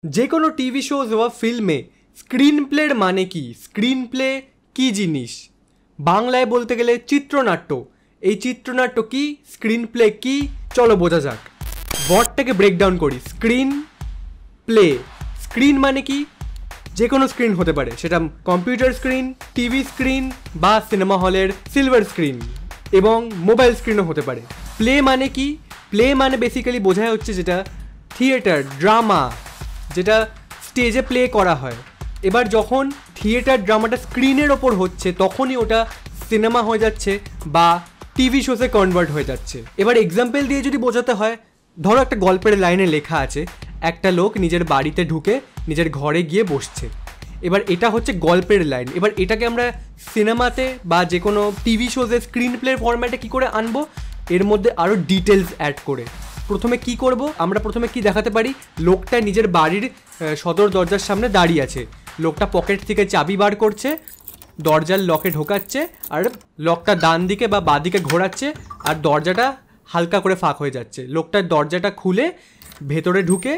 যে কোনো TV shows বা ফিল্মে স্ক্রিন প্লের মানে কি, স্ক্রিন প্লে কী জিনিস, বাংলায় বলতে গেলে চিত্রনাট্য। এই চিত্রনাট্য কি, স্ক্রিন প্লে কি, চলো বোঝা যাক। ওয়ার্ডটাকে ব্রেকডাউন করি। স্ক্রিন প্লে, স্ক্রিন মানে কি, যে কোনো স্ক্রিন হতে পারে, সেটা কম্পিউটার স্ক্রিন, টিভি স্ক্রিন বা সিনেমা হলের সিলভার স্ক্রিন এবং মোবাইল স্ক্রিনও হতে পারে। প্লে মানে কি, প্লে মানে বেসিক্যালি বোঝায় হচ্ছে যেটা থিয়েটার, ড্রামা, যেটা স্টেজে প্লে করা হয়। এবার যখন থিয়েটার ড্রামাটা স্ক্রিনের ওপর হচ্ছে তখনই ওটা সিনেমা হয়ে যাচ্ছে বা টিভি শোতে কনভার্ট হয়ে যাচ্ছে। এবার এক্সাম্পল দিয়ে যদি বোঝাতে হয়, ধরো একটা গল্পের লাইনে লেখা আছে একটা লোক নিজের বাড়িতে ঢুকে নিজের ঘরে গিয়ে বসছে। এবার এটা হচ্ছে গল্পের লাইন। এবার এটাকে আমরা সিনেমাতে বা যে কোনো টিভি শোজে স্ক্রিন প্লের ফরম্যাটে কী করে আনবো, এর মধ্যে আরও ডিটেলস অ্যাড করে। প্রথমে কি করব, আমরা প্রথমে কি দেখাতে পারি, লোকটা নিজের বাড়ির সদর দরজার সামনে দাঁড়িয়ে আছে, লোকটা পকেট থেকে চাবি বার করছে, দরজার লকে ঢোকাচ্ছে আর লকটা ডান দিকে বা বাঁ দিকে ঘোরাচ্ছে আর দরজাটা হালকা করে ফাঁক হয়ে যাচ্ছে। লোকটার দরজাটা খুলে ভেতরে ঢুকে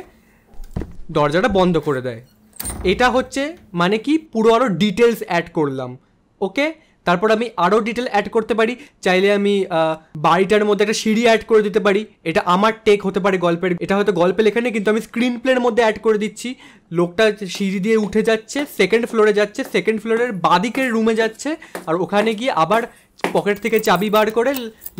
দরজাটা বন্ধ করে দেয়। এটা হচ্ছে মানে কি, পুরো আরও ডিটেলস অ্যাড করলাম। ওকে, তারপর আমি আরও ডিটেল অ্যাড করতে পারি। চাইলে আমি বাড়িটার মধ্যে একটা সিঁড়ি অ্যাড করে দিতে পারি, এটা আমার টেক হতে পারে গল্পের। এটা হয়তো গল্পে লেখা নেই কিন্তু আমি স্ক্রিন প্লের মধ্যে অ্যাড করে দিচ্ছি। লোকটা সিঁড়ি দিয়ে উঠে যাচ্ছে, সেকেন্ড ফ্লোরে যাচ্ছে, সেকেন্ড ফ্লোরের বাঁদিকের রুমে যাচ্ছে আর ওখানে গিয়ে আবার পকেট থেকে চাবি বার করে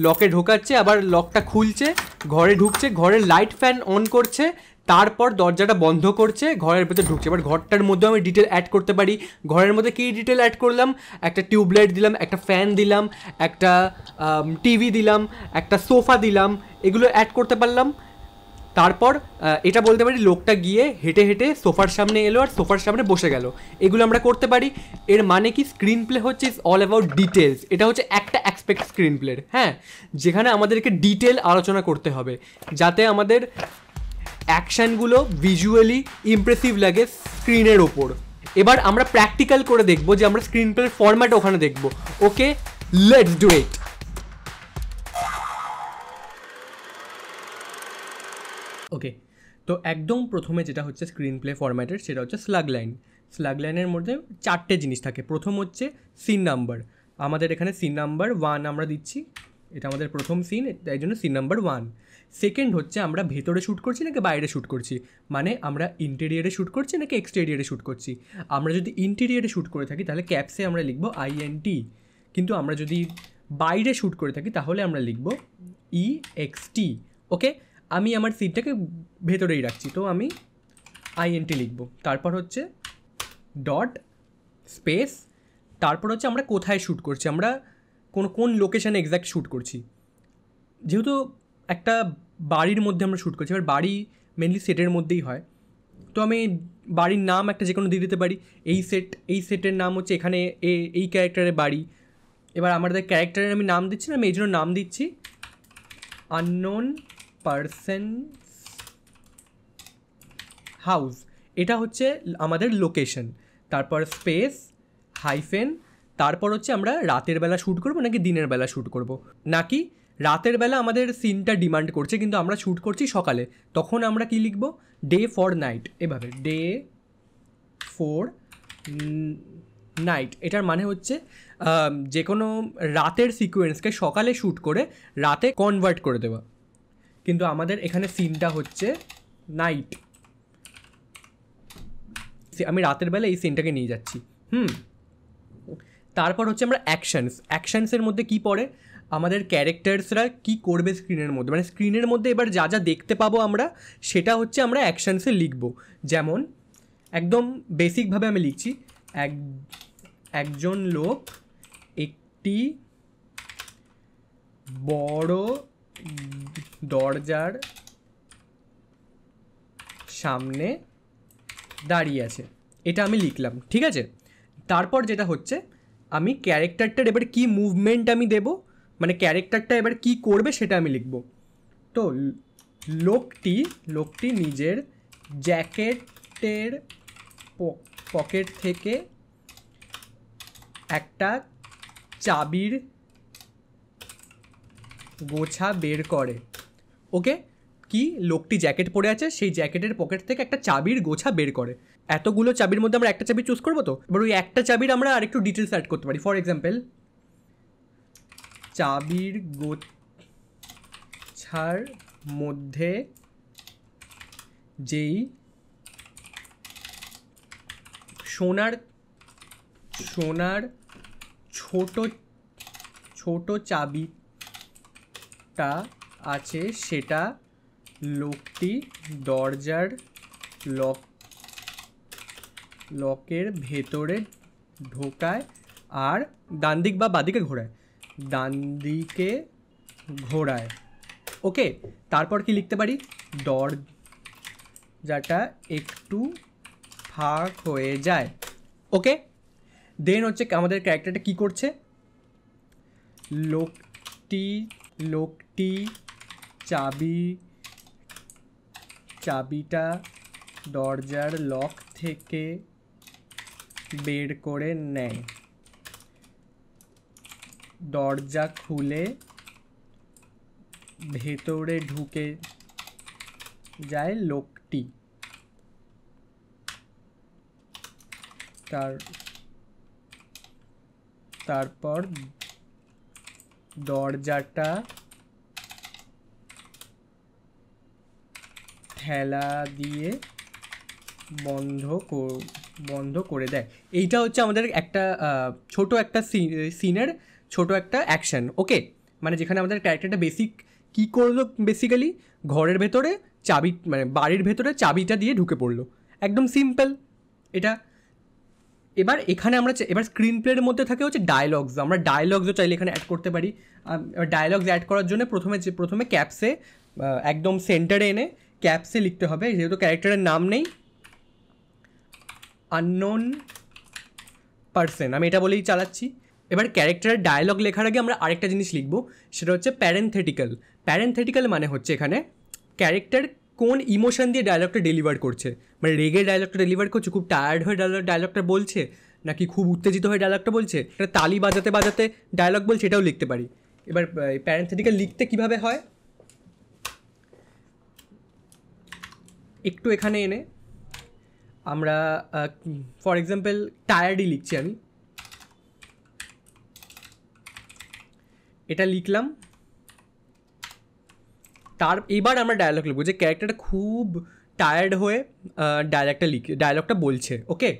লকে ঢোকাচ্ছে, আবার লকটা খুলছে, ঘরে ঢুকছে, ঘরের লাইট ফ্যান অন করছে, তারপর দরজাটা বন্ধ করছে, ঘরের ভেতর ঢুকছে। এবার ঘরটার মধ্যে আমি ডিটেল অ্যাড করতে পারি। ঘরের মধ্যে কী ডিটেল অ্যাড করলাম, একটা টিউবলাইট দিলাম, একটা ফ্যান দিলাম, একটা টিভি দিলাম, একটা সোফা দিলাম, এগুলো অ্যাড করতে পারলাম। তারপর এটা বলতে পারি লোকটা গিয়ে হেঁটে হেঁটে সোফার সামনে এলো আর সোফার সামনে বসে গেল, এগুলো আমরা করতে পারি। এর মানে কি, স্ক্রিন প্লে হচ্ছে ইজ অল অ্যাবাউট ডিটেলস। এটা হচ্ছে একটা অ্যাসপেক্ট স্ক্রিন প্লের, হ্যাঁ, যেখানে আমাদেরকে ডিটেল আলোচনা করতে হবে যাতে আমাদের অ্যাকশানগুলো ভিজুয়ালি ইমপ্রেসিভ লাগে স্ক্রিনের ওপর। এবার আমরা প্র্যাকটিক্যাল করে দেখবো যে আমরা স্ক্রিন প্লের ফরম্যাট ওখানে দেখবো। ওকে, লেটস ডু ইট। ওকে, তো একদম প্রথমে যেটা হচ্ছে স্ক্রিন প্লে ফরম্যাটের, সেটা হচ্ছে স্লাগ লাইন। স্লাগ লাইনের মধ্যে চারটে জিনিস থাকে। প্রথম হচ্ছে সিন নাম্বার। আমাদের এখানে সিন নাম্বার 1 আমরা দিচ্ছি, এটা আমাদের প্রথম সিন, তাই জন্য সিন নাম্বার 1। সেকেন্ড হচ্ছে আমরা ভেতরে শ্যুট করছি নাকি বাইরে শ্যুট করছি, মানে আমরা ইন্টেরিয়ারে শ্যুট করছি নাকি এক্সটেরিয়ারে শ্যুট করছি। আমরা যদি ইন্টেরিয়ারে শ্যুট করে থাকি তাহলে ক্যাপসে আমরা লিখবো INT, কিন্তু আমরা যদি বাইরে শ্যুট করে থাকি তাহলে আমরা লিখবো EXT। ওকে, আমি আমার সিনটাকে ভেতরেই রাখছি, তো আমি INT লিখবো। তারপর হচ্ছে ডট স্পেস, তারপর হচ্ছে আমরা কোথায় শ্যুট করছি, আমরা কোন লোকেশানে এক্স্যাক্ট শ্যুট করছি। যেহেতু একটা বাড়ির মধ্যে আমরা শ্যুট করছি, এবার বাড়ি মেনলি সেটের মধ্যেই হয়, তো আমি বাড়ির নাম একটা যে কোনো দিয়ে দিতে পারি। এই সেটের নাম হচ্ছে এখানে এই ক্যারেক্টারের বাড়ি। এবার আমাদের ক্যারেক্টারের আমি নাম দিচ্ছি না, আমি এই জন্য নাম দিচ্ছি আননোন পারসন হাউস। এটা হচ্ছে আমাদের লোকেশন। তারপর স্পেস হাইফেন, তারপর হচ্ছে আমরা রাতের বেলা শ্যুট করবো নাকি দিনের বেলা শ্যুট করবো, নাকি রাতের বেলা আমাদের সিনটা ডিমান্ড করছে কিন্তু আমরা শ্যুট করছি সকালে, তখন আমরা কি লিখবো, ডে ফর নাইট। এভাবে ডে ফর নাইট, এটার মানে হচ্ছে যে কোনো রাতের সিকোয়েন্সকে সকালে শ্যুট করে রাতে কনভার্ট করে দেওয়া, কিন্তু আমাদের এখানে সিনটা হচ্ছে নাইট, আমি রাতের বেলা এই সিনটাকে নিয়ে যাচ্ছি। তারপর হচ্ছে আমরা অ্যাকশানসের মধ্যে কি পড়ে, আমাদের ক্যারেক্টার্সরা কি করবে স্ক্রিনের মধ্যে, মানে স্ক্রিনের মধ্যে এবার যা যা দেখতে পাবো আমরা, সেটা হচ্ছে আমরা অ্যাকশানসে লিখবো। যেমন একদম বেসিকভাবে আমি লিখছি, একজন লোক একটি বড় দরজার সামনে দাঁড়িয়ে আছে, এটা আমি লিখলাম, ঠিক আছে। তারপর যেটা হচ্ছে আমি ক্যারেক্টারটার এবার কি মুভমেন্ট আমি দেব, মানে ক্যারেক্টারটা এবার কি করবে সেটা আমি লিখব। তো লোকটি নিজের জ্যাকেটের পকেট থেকে একটা চাবির গোছা বের করে। ওকে, কি লোকটি জ্যাকেট পরে আছে, সেই জ্যাকেটের পকেট থেকে একটা চাবির গোছা বের করে। এতগুলো চাবির মধ্যে আমরা একটা চাবি চুজ করবো, তো এবার ওই একটা চাবির আমরা আরেকটু ডিটেলস অ্যাড করতে পারি। ফর এক্সাম্পল, চাবির গোছার মধ্যে যেই সোনার ছোট ছোট চাবিটা আছে সেটা লোকটি দরজার লকের ভেতরে ঢোকায় আর ডান দিক বা বাদিকে ঘোরায়। ওকে, তারপর কি লিখতে পারি, দরজাটা একটু ফাঁক হয়ে যায়। ওকে, দেন হচ্ছে আমাদের ক্যারেক্টারটা কি করছে, লোকটি চাবিটা দরজার লক থেকে বের করে নেয়, দরজা খুলে ভেতরে ঢুকে যায় লোকটি। তারপর দরজাটা ঠেলা দিয়ে বন্ধ করে দেয়। এইটা হচ্ছে আমাদের একটা ছোট একটা সিনের ছোট একটা অ্যাকশন। ওকে, মানে যেখানে আমাদের ক্যারেক্টারটা কী করলো, বেসিক্যালি ঘরের ভেতরে চাবি, মানে বাড়ির ভেতরে চাবিটা দিয়ে ঢুকে পড়লো, একদম সিম্পল এটা। এবার এখানে আমরা এবার স্ক্রিন প্লের মধ্যে থাকে হচ্ছে ডায়লগস। আমরা ডায়লগসও চাইলে এখানে অ্যাড করতে পারি। ডায়লগস অ্যাড করার জন্য প্রথমে ক্যাপসে একদম সেন্টারে এনে ক্যাপসে লিখতে হবে, যেহেতু ক্যারেক্টারের নাম নেই, আননোন পারসন, আমি এটা বলেই চালাচ্ছি। এবার ক্যারেক্টারের ডায়লগ লেখার আগে আমরা আরেকটা জিনিস লিখবো, সেটা হচ্ছে প্যারেন্থেটিক্যাল মানে হচ্ছে এখানে ক্যারেক্টার কোন ইমোশন দিয়ে ডায়লগটা ডেলিভার করছে, মানে রেগে ডায়লগটা ডেলিভার করছে, খুব টায়ার্ড হয়ে ডায়লগটা বলছে, নাকি খুব উত্তেজিত হয়ে ডায়লগটা বলছে, এটা তালি বাজাতে বাজাতে ডায়লগ বলছে, এটাও লিখতে পারি। এবার প্যারেন্থেটিক্যাল লিখতে কিভাবে হয়, একটু এখানে এনে আমরা ফর এক্সাম্পল টায়ার্ডই লিখছি, আমি এটা লিখলাম। এবার আমরা ডায়লগ লিখবো যে ক্যারেক্টারটা খুব টায়ার্ড হয়ে ডায়লগটা বলছে। ওকে,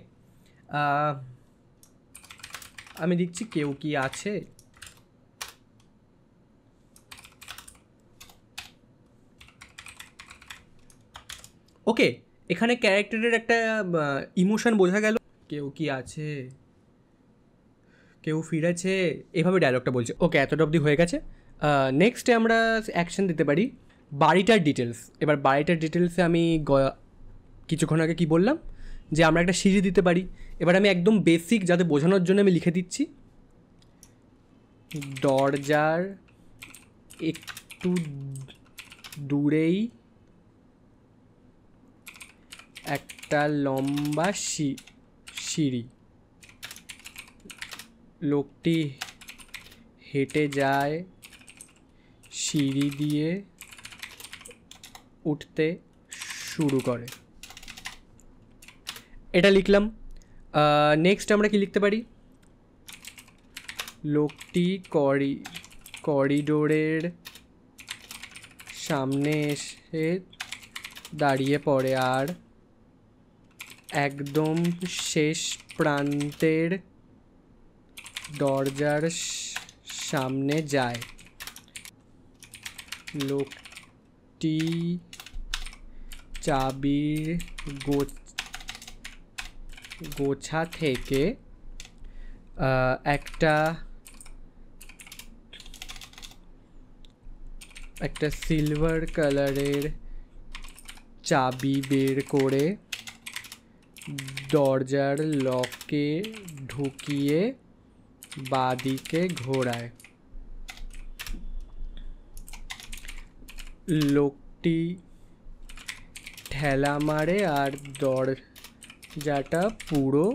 আমি লিখছি, কেউ কি আছে, ওকে, এখানে ক্যারেক্টারের একটা ইমোশন বোঝা গেল, কেউ কি আছে, কেউ ফিরেছে, এভাবে ডায়লগটা বলছে। ওকে, এতটা অবধি হয়ে গেছে। নেক্সটে আমরা অ্যাকশন দিতে পারি বাড়িটার ডিটেলস। এবার বাড়িটার ডিটেলসে আমি কিছুক্ষণ আগে কি বললাম, যে আমরা একটা সিঁড়ি দিতে পারি। এবার আমি একদম বেসিক যাতে বোঝানোর জন্য আমি লিখে দিচ্ছি, দরজার একটু দূরেই একটা লম্বা সিঁড়ি, লোকটি হেঁটে যায়, সিঁড়ি দিয়ে উঠতে শুরু করে। এটা লিখলাম। নেক্সট আমরা কি লিখতে পারি, লোকটি করিডোরের সামনে এসে দাঁড়িয়ে পড়ে আর একদম শেষ প্রান্তের দরজার সামনে যায়, লোকটি চাবির গোছা থেকে একটা সিলভার কালারের চাবি বের করে দরজার লকে ঢুকিয়ে বাদিকে ঘোরায়, লোকটি ঠেলা মারে আর দরজাটা পুরো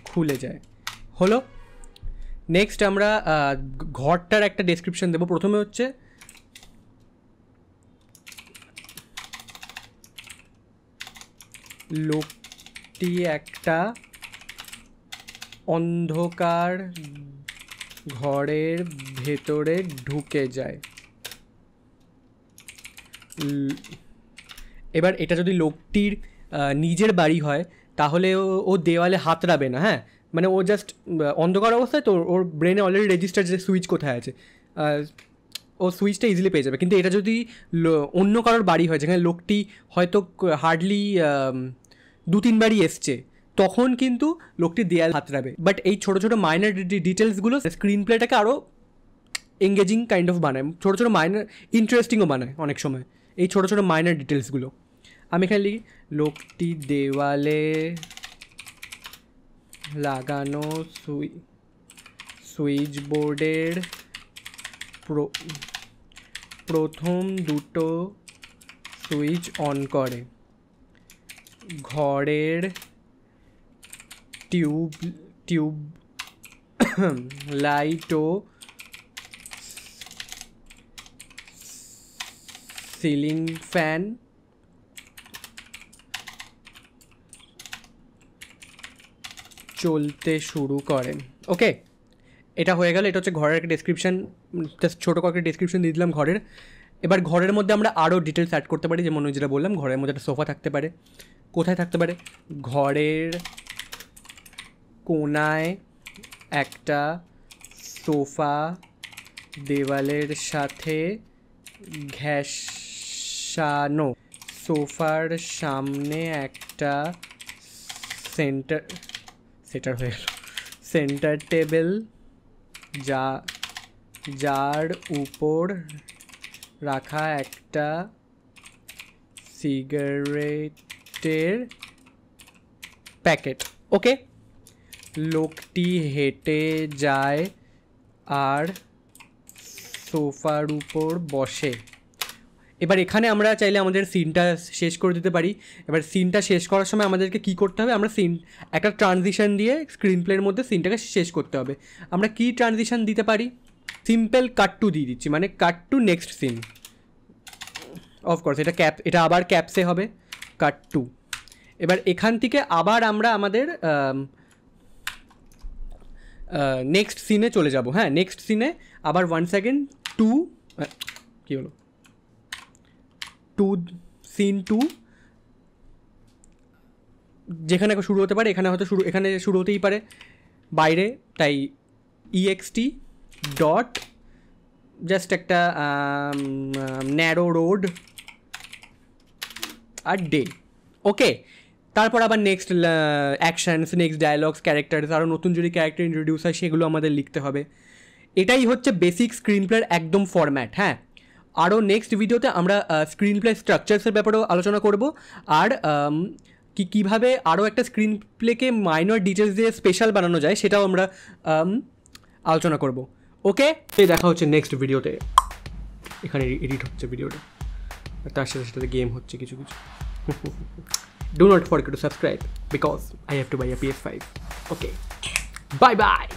খুলে যায়। হলো। নেক্সট আমরা ঘরটার একটা ডেসক্রিপশন দেবো। প্রথমে হচ্ছে লোকটি একটা অন্ধকার ঘরের ভেতরে ঢুকে যায়। এবার এটা যদি লোকটির নিজের বাড়ি হয় তাহলে ও দেওয়ালে হাতড়াবে না, হ্যাঁ, মানে ও জাস্ট অন্ধকার অবস্থায় তো ওর ব্রেনে অলরেডি রেজিস্টার যে সুইচ কোথায় আছে, ও সুইচটা ইজিলি পেয়ে যাবে। কিন্তু এটা যদি অন্য কারোর বাড়ি হয় যেখানে লোকটি হয়তো হার্ডলি 2-3 বারই এসছে, তখন কিন্তু লোকটি দেয়াল হাতড়াবে। বাট এই ছোটো ছোটো মাইনার ডিটেলসগুলো স্ক্রিন প্লেটাকে আরও এঙ্গেজিং কাইন্ড অফ বানায়, ছোটো ছোটো মাইনার ইন্টারেস্টিংও বানায় অনেক সময় এই ছোটো ছোটো মাইনার ডিটেলসগুলো। আমি এখানে লিখি লোকটি দেওয়ালে লাগানো সুইচ বোর্ডের প্রথম দুটো সুইচ অন করে, ঘরের টিউব লাইট ও সিলিং ফ্যান চলতে শুরু করেন। ওকে, এটা হয়ে গেল। এটা হচ্ছে ঘরের একটা ডেসক্রিপশান, জাস্ট ছোটো করে একটা ডেসক্রিপশান দিয়ে দিলাম ঘরের। এবার ঘরের মধ্যে আমরা আরও ডিটেলস অ্যাড করতে পারি, যেমন যেটা বললাম ঘরের মধ্যে একটা সোফা থাকতে পারে। কোথায় থাকতে পারে? ঘরের কোনায় একটা সোফা, দেওয়ালের সাথে ঘেঁষানো, সোফার সামনে একটা সেন্টার টেবিল, যার উপর রাখা একটা সিগারেটের প্যাকেট। ওকে, লোকটি হেঁটে যায় আর সোফার উপর বসে। এবার এখানে আমরা চাইলে আমাদের সিনটা শেষ করে দিতে পারি। এবার সিনটা শেষ করার সময় আমাদেরকে কী করতে হবে? আমরা একটা ট্রানজিশন দিয়ে স্ক্রিন প্লের মধ্যে সিনটাকে শেষ করতে হবে। আমরা কি ট্রানজিশন দিতে পারি? সিম্পল কাট টু দিয়ে দিচ্ছি, মানে কাট টু নেক্সট সিন। অফকোর্স এটা আবার ক্যাপসে হবে, কাট টু। এবার এখান থেকে আবার আমরা আমাদের নেক্সট সিনে চলে যাব। হ্যাঁ, নেক্সট সিনে আবার 1 সেকেন্ড কী হলো, সিন 2 যেখানে শুরু হতে পারে, এখানে শুরু হতেই পারে বাইরে, তাই ext ডট জাস্ট একটা ন্যারো রোড আর ডে। ওকে, তারপর আবার next actions, next dialogues, characters, আরও নতুন যদি ক্যারেক্টার ইন্ট্রোডিউস হয় সেগুলো আমাদের লিখতে হবে। এটাই হচ্ছে বেসিক স্ক্রিন প্লের একদম ফরম্যাট। হ্যাঁ, আরও নেক্সট ভিডিওতে আমরা স্ক্রিন প্লে স্ট্রাকচারসের ব্যাপারেও আলোচনা করব, আর কীভাবে আরও একটা স্ক্রিন প্লেকে মাইনর ডিটেলস দিয়ে স্পেশাল বানানো যায় সেটাও আমরা আলোচনা করব। ওকে, দেখা হচ্ছে নেক্সট ভিডিওতে। এখানে এডিট হচ্ছে ভিডিওটা, আর তার সাথে সাথে গেম হচ্ছে কিছু কিছু। Do not forget to subscribe because I have to buy a PS5. Okay, bye bye.